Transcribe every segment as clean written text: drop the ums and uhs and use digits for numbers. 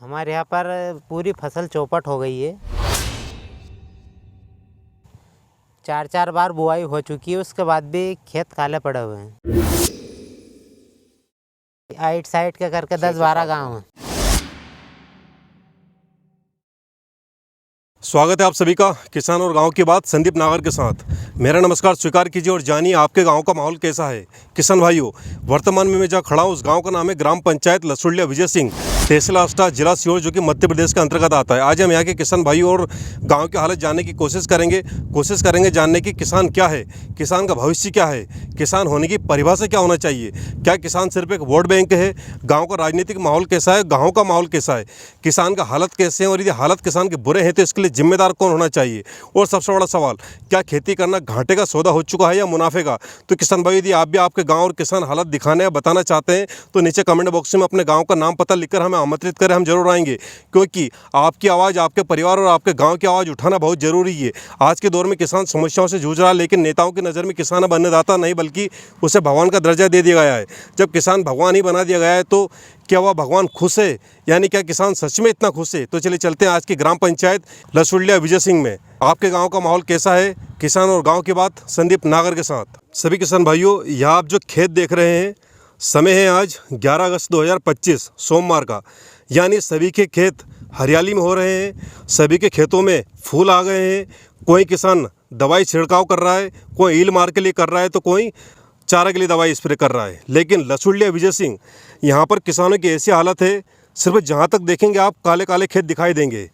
हमारे यहाँ पर पूरी फसल चौपट हो गई है। 4-4 बार बुआई हो चुकी है, उसके बाद भी खेत काले पड़े हुए हैं। आइट साइड के करके 10-12 गांव हैं। स्वागत है आप सभी का किसान और गांव की बात संदीप नागर के साथ। मेरा नमस्कार स्वीकार कीजिए और जानिए आपके गांव का माहौल कैसा है। किसान भाइयों, वर्तमान में मैं जहां खड़ा हूं उस गांव का नाम है ग्राम पंचायत लसुड़िया विजय सिंह, तहसील आष्टा, जिला सीहोर, जो कि मध्य प्रदेश के अंतर्गत आता है। आज हम यहाँ के किसान भाइयों और गाँव की हालत जानने की कोशिश करेंगे जानने की किसान क्या है, किसान का भविष्य क्या है, किसान होने की परिभाषा क्या होना चाहिए, क्या किसान सिर्फ एक वोट बैंक है, गाँव का राजनीतिक माहौल कैसा है, गाँव का माहौल कैसा है, किसान का हालत कैसे है, और यदि हालत किसान के बुरे हैं तो इसके लिए जिम्मेदार कौन होना चाहिए, और सबसे बड़ा सवाल, क्या खेती करना घाटे का सौदा हो चुका है या मुनाफे का। तो किसान भाई, यदि आप भी आपके गांव और किसान हालत दिखाने या बताना चाहते हैं तो नीचे कमेंट बॉक्स में अपने गांव का नाम पता लिखकर हमें आमंत्रित करें, हम जरूर आएंगे, क्योंकि आपकी आवाज़, आपके परिवार और आपके गाँव की आवाज़ उठाना बहुत जरूरी है। आज के दौर में किसान समस्याओं से जूझ रहा है, लेकिन नेताओं की नज़र में किसान अब अन्नदाता नहीं बल्कि उसे भगवान का दर्जा दे दिया गया है। जब किसान भगवान ही बना दिया गया है तो क्या वह भगवान खुश है, यानी क्या किसान सच में इतना खुश है। तो चलिए चलते हैं आज की ग्राम पंचायत लसुड़िया विजय सिंह में। आपके गांव का माहौल कैसा है, किसान और गांव की बात संदीप नागर के साथ। सभी किसान भाइयों, यहाँ आप जो खेत देख रहे हैं, समय है आज 11 अगस्त 2025 सोमवार का, यानी सभी के खेत हरियाली में हो रहे हैं, सभी के खेतों में फूल आ गए हैं। कोई किसान दवाई छिड़काव कर रहा है, कोई ईल मार के लिए कर रहा है, तो कोई चारा के लिए दवाई स्प्रे कर रहा है। लेकिन लसुड़िया विजय सिंह, यहाँ पर किसानों की ऐसी हालत है, सिर्फ जहाँ तक देखेंगे आप काले काले खेत दिखाई देंगे,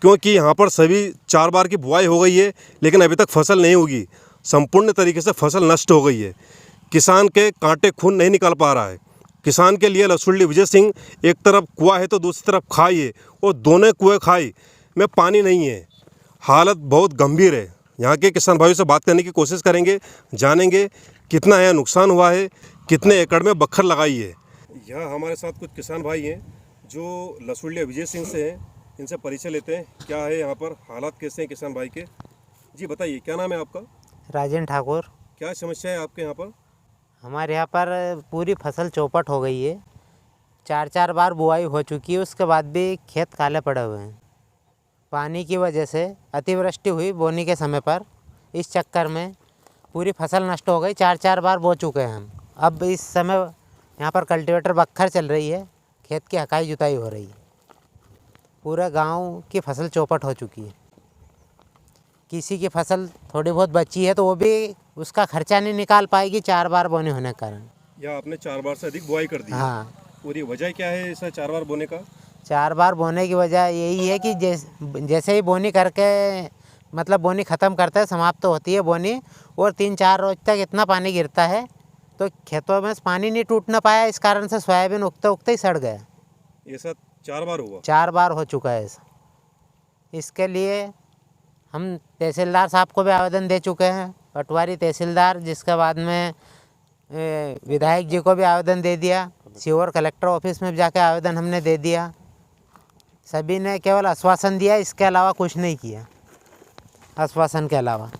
क्योंकि यहाँ पर सभी 4 बार की बुआई हो गई है, लेकिन अभी तक फसल नहीं उगी, संपूर्ण तरीके से फसल नष्ट हो गई है। किसान के कांटे खून नहीं निकल पा रहा है। किसान के लिए लसुड़िया विजय सिंह एक तरफ कुआं है तो दूसरी तरफ खाई है, और दोनों कुएँ खाई में पानी नहीं है। हालत बहुत गंभीर है। यहाँ के किसान भाइयों से बात करने की कोशिश करेंगे, जानेंगे कितना है नुकसान हुआ है, कितने एकड़ में बखर लगाई है। यहाँ हमारे साथ कुछ किसान भाई हैं जो लसुड़िया विजय सिंह से हैं, इनसे परिचय लेते हैं। क्या है यहाँ पर हालात, कैसे हैं किसान भाई के। जी बताइए, क्या नाम है आपका। राजेंद्र ठाकुर। क्या समस्या है आपके यहाँ पर। हमारे यहाँ पर पूरी फसल चौपट हो गई है। 4-4 बार बुआई हो चुकी है, उसके बाद भी खेत काले पड़े हुए हैं। पानी की वजह से अतिवृष्टि हुई बोनी के समय पर, इस चक्कर में पूरी फसल नष्ट हो गई। 4-4 बार बो चुके हैं हम। अब इस समय यहाँ पर कल्टीवेटर बखर चल रही है, खेत की हकाई जुताई हो रही है। पूरे गांव की फसल चौपट हो चुकी है। किसी की फसल थोड़ी बहुत बची है तो वो भी उसका खर्चा नहीं निकाल पाएगी 4 बार बोने होने के कारण। या आपने 4 बार से अधिक बुआई कर दी। हाँ। और ये वजह क्या है ऐसा 4 बार बोने का। 4 बार बोने की वजह यही है कि जैसे ही बोनी करके, मतलब बोनी ख़त्म करते हैं, समाप्त तो होती है बोनी, और 3-4 रोज तक इतना पानी गिरता है तो खेतों में पानी नहीं टूट ना पाया। इस कारण से सोयाबीन उगते उगते ही सड़ गया। ऐसा 4 बार हुआ। 4 बार हो चुका है ऐसा। इसके लिए हम तहसीलदार साहब को भी आवेदन दे चुके हैं, पटवारी तहसीलदार, जिसके बाद में विधायक जी को भी आवेदन दे दिया। सीहोर कलेक्टर ऑफिस में जाके आवेदन हमने दे दिया। सभी ने केवल आश्वासन दिया, इसके अलावा कुछ नहीं किया, आश्वासन के अलावा।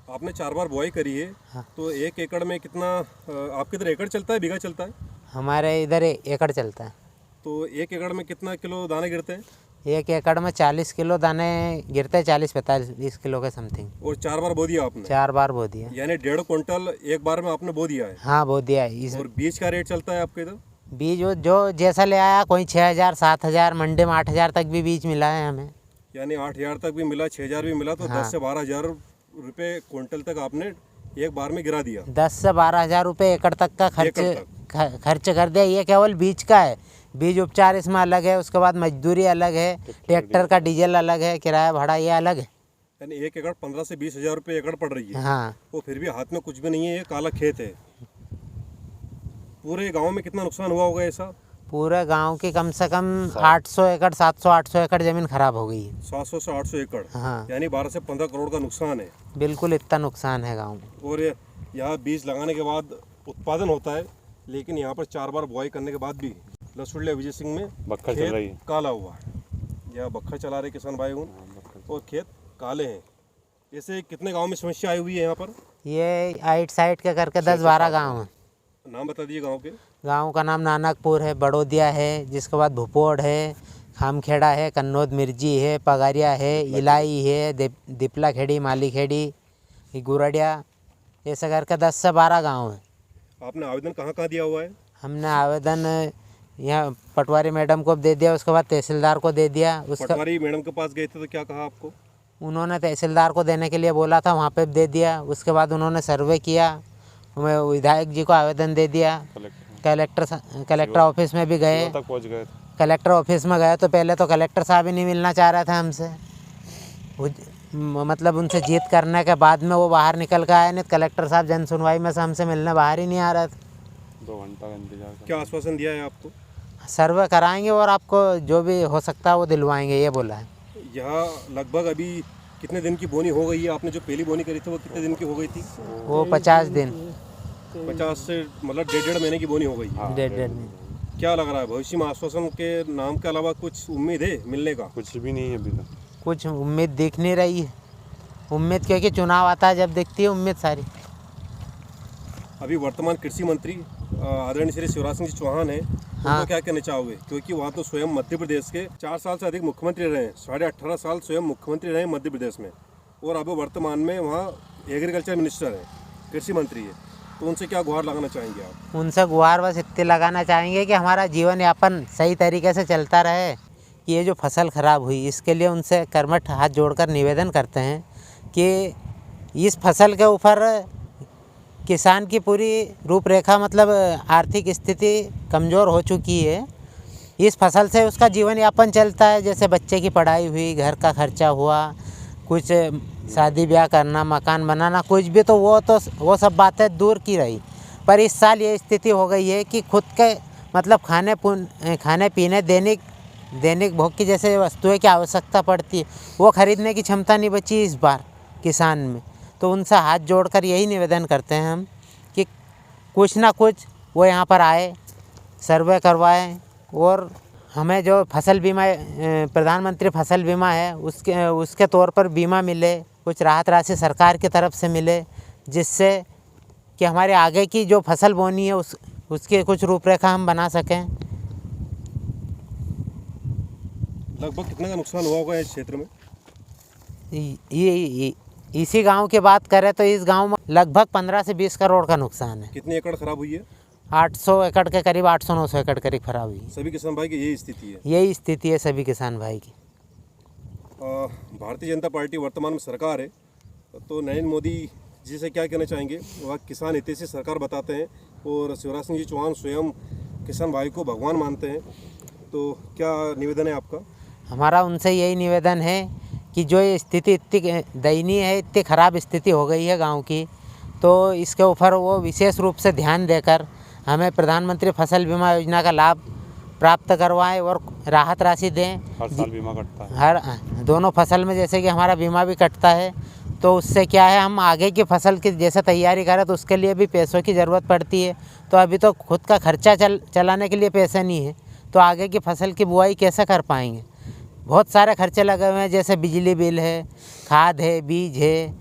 आपने 4 बार बुआई करी है। हाँ। तो 1 एकड़ में कितना, आपके इधर एकड़ चलता है बीघा चलता है। हमारे इधर एकड़ चलता है। तो 1 एकड़ में कितना किलो दाने गिरते हैं। 1 एकड़ में 40 किलो दाने गिरते हैं, 40-45 किलो के समथिंग। और 4 बार बो दिया आपने। 4 बार बो दिया, यानी 1.5 क्विंटल एक बार में आपने बो दिया है। हाँ बो दिया है। और बीज का रेट चलता है आपके इधर। बीज जो जैसा ले आया, कोई 6,000-7,000, मंडी में 8,000 तक भी बीज मिला है हमें। यानी 8,000 तक भी मिला, 6,000 भी मिला, तो हाँ। 10 से 12,000 रुपये क्विंटल तक आपने एक बार में गिरा दिया। 10 से 12,000 रुपये एकड़ तक का खर्च कर दिया। ये केवल बीज का है। बीज उपचार इसमें अलग है, उसके बाद मजदूरी अलग है, ट्रैक्टर का डीजल अलग है, किराया भाड़ा ये अलग है। यानी 1 एकड़ 15 से 20,000 रुपये एकड़ पड़ रही है। हाँ। वो फिर भी हाथ में कुछ भी नहीं है, ये काला खेत है। पूरे गांव में कितना नुकसान हुआ होगा ऐसा। पूरे गांव की कम से कम 800 एकड़, 700-800 एकड़ ज़मीन खराब हो गई है। 700 से 800 एकड़। हाँ। यानी 12 से 15 करोड़ का नुकसान है। बिल्कुल इतना नुकसान है गाँव में। और यहाँ बीज लगाने के बाद उत्पादन होता है, लेकिन यहाँ पर 4 बार बुआई करने के बाद भी लसुड़िया विजय सिंह में बखर चल रही है, काला हुआ है। यहाँ बखर चला रहे किसान भाई हूँ, और खेत काले हैं। ऐसे कितने गांव में समस्या आई हुई है यहाँ पर। ये आइट साइड के करके 10-12 गांव हैं। नाम बता दिए गांव के। गांव का नाम नानकपुर है, बड़ोदिया है, जिसके बाद भुपोड़ है, खामखेड़ा है, कन्नौद मिर्जी है, पगारिया है, इलाई है, दिपला खेड़ी, माली खेड़ी, गुरडिया, ऐसे करके 10 से 12 गांव हैं। आपने आवेदन कहाँ कहाँ दिया हुआ है? हमने आवेदन यहाँ पटवारी मैडम को दे दिया, उसके बाद तहसीलदार को दे दिया। उसका पटवारी मैडम के पास गए थे तो क्या कहा आपको? उन्होंने तहसीलदार को देने के लिए बोला था, वहाँ पे दे दिया। उसके बाद उन्होंने सर्वे किया, मैं विधायक जी को आवेदन दे दिया। कलेक्टर ऑफिस में भी गए, तक पहुंच गए। कलेक्टर ऑफिस में गए तो पहले तो कलेक्टर साहब ही नहीं मिलना चाह रहे थे हमसे। मतलब उनसे जीत करने के बाद में वो बाहर निकल के आए, नहीं कलेक्टर साहब जन सुनवाई में से हमसे मिलने बाहर ही नहीं आ रहे थे। 2 घंटा का इंतजार। क्या आश्वासन दिया है आपको? सर्वे कराएंगे और आपको जो भी हो सकता है वो दिलवाएंगे, ये बोला है। यहाँ लगभग अभी कितने दिन की बोनी हो गई है? आपने जो पहली बोनी करी थी वो कितने दिन की हो गई थी? वो 50 दिन, 50 से मतलब 1.5 महीने की बोनी हो गई है। 1.5 दिन। क्या लग रहा है भविष्य में आश्वासन के नाम के अलावा कुछ उम्मीद है मिलने का? कुछ भी नहीं है अभी तक। कुछ उम्मीद दिख नहीं रही है। उम्मीद क्योंकि चुनाव आता है जब दिखती है उम्मीद सारी। अभी वर्तमान कृषि मंत्री आदरणीय श्री शिवराज सिंह चौहान है, उनको क्या कहना चाहोगे? क्योंकि वहाँ तो स्वयं मध्य प्रदेश के 4 साल से अधिक मुख्यमंत्री रहे, 18.5 साल स्वयं मुख्यमंत्री रहे मध्य प्रदेश में, और अब वर्तमान में वहाँ एग्रीकल्चर मिनिस्टर है, कृषि मंत्री है, तो उनसे क्या गुहार लगाना चाहेंगे आप? उनसे गुहार बस इतने लगाना चाहेंगे कि हमारा जीवन यापन सही तरीके से चलता रहे। कि ये जो फसल ख़राब हुई इसके लिए उनसे कर्मठ हाथ जोड़कर निवेदन करते हैं कि इस फसल के ऊपर किसान की पूरी रूपरेखा, मतलब आर्थिक स्थिति कमज़ोर हो चुकी है। इस फसल से उसका जीवन यापन चलता है, जैसे बच्चे की पढ़ाई हुई, घर का खर्चा हुआ, कुछ शादी ब्याह करना, मकान बनाना, कुछ भी, तो वो सब बातें दूर की रही। पर इस साल ये स्थिति हो गई है कि खुद के मतलब खाने पीने दैनिक भोग की जैसे वस्तुएं की आवश्यकता पड़ती है, वो खरीदने की क्षमता नहीं बची इस बार किसान में। तो उनसे हाथ जोड़कर यही निवेदन करते हैं हम कि कुछ ना कुछ वो यहाँ पर आए, सर्वे करवाएं, और हमें जो फसल बीमा, प्रधानमंत्री फसल बीमा है, उसके तौर पर बीमा मिले, कुछ राहत राशि सरकार की तरफ से मिले, जिससे कि हमारे आगे की जो फसल बोनी है उसकी कुछ रूपरेखा हम बना सकें। लगभग कितना का नुकसान हुआ होगा इस क्षेत्र में? ये इसी गांव की बात करें तो इस गांव में लगभग 15 से 20 करोड़ का नुकसान है। कितने एकड़ खराब हुई है? 800 एकड़ के करीब, 800-900 एकड़ करीब खराब हुई। सभी किसान भाई की यही स्थिति है? यही स्थिति है सभी किसान भाई की। भारतीय जनता पार्टी वर्तमान में सरकार है, तो नरेंद्र मोदी जी से क्या कहना चाहेंगे? वह किसान हितैषी सरकार बताते हैं और शिवराज सिंह जी चौहान स्वयं किसान भाई को भगवान मानते हैं, तो क्या निवेदन है आपका? हमारा उनसे यही निवेदन है कि जो ये स्थिति इतनी दयनीय है, इतनी ख़राब स्थिति हो गई है गांव की, तो इसके ऊपर वो विशेष रूप से ध्यान देकर हमें प्रधानमंत्री फसल बीमा योजना का लाभ प्राप्त करवाएं और राहत राशि दें। हर साल बीमा कटता है, दोनों फसल में जैसे कि हमारा बीमा भी कटता है, तो उससे क्या है, हम आगे की फसल की जैसे तैयारी करें तो उसके लिए भी पैसों की ज़रूरत पड़ती है। तो अभी तो खुद का खर्चा चलाने के लिए पैसे नहीं है, तो आगे की फसल की बुआई कैसे कर पाएंगे? बहुत सारे खर्चे लगे हुए हैं, जैसे बिजली बिल है, खाद है, बीज है,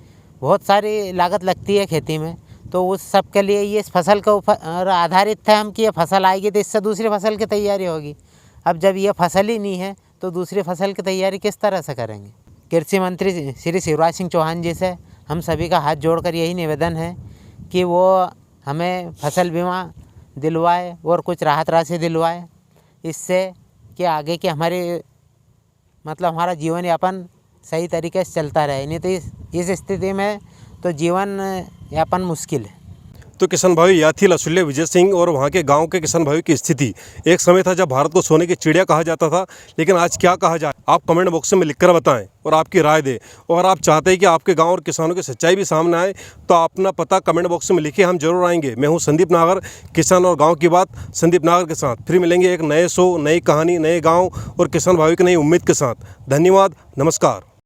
बहुत सारी लागत लगती है खेती में। तो उस सब के लिए ये इस फसल के ऊपर आधारित थे हम कि ये फसल आएगी तो इससे दूसरी फसल की तैयारी होगी। अब जब ये फसल ही नहीं है तो दूसरी फसल की तैयारी किस तरह से करेंगे? कृषि मंत्री श्री शिवराज सिंह चौहान जी से हम सभी का हाथ जोड़कर यही निवेदन है कि वो हमें फसल बीमा दिलवाए और कुछ राहत राशि दिलवाए, इससे कि आगे की हमारा जीवन यापन सही तरीके से चलता रहे। नहीं तो इस स्थिति में तो जीवन यापन मुश्किल है। तो किसान भाई, यह थी लसुलिया विजय सिंह और वहाँ के गांव के किसान भाइयों की स्थिति। एक समय था जब भारत को सोने की चिड़िया कहा जाता था, लेकिन आज क्या कहा जाए? आप कमेंट बॉक्स में लिखकर बताएं और आपकी राय दें। और अगर आप चाहते हैं कि आपके गांव और किसानों की सच्चाई भी सामने आए तो अपना पता कमेंट बॉक्स में लिखिए, हम जरूर आएंगे। मैं हूँ संदीप नागर, किसान और गाँव की बात संदीप नागर के साथ। फिर मिलेंगे एक नए शो, नई कहानी, नए गाँव और किसान भाइयों की नई उम्मीद के साथ। धन्यवाद, नमस्कार।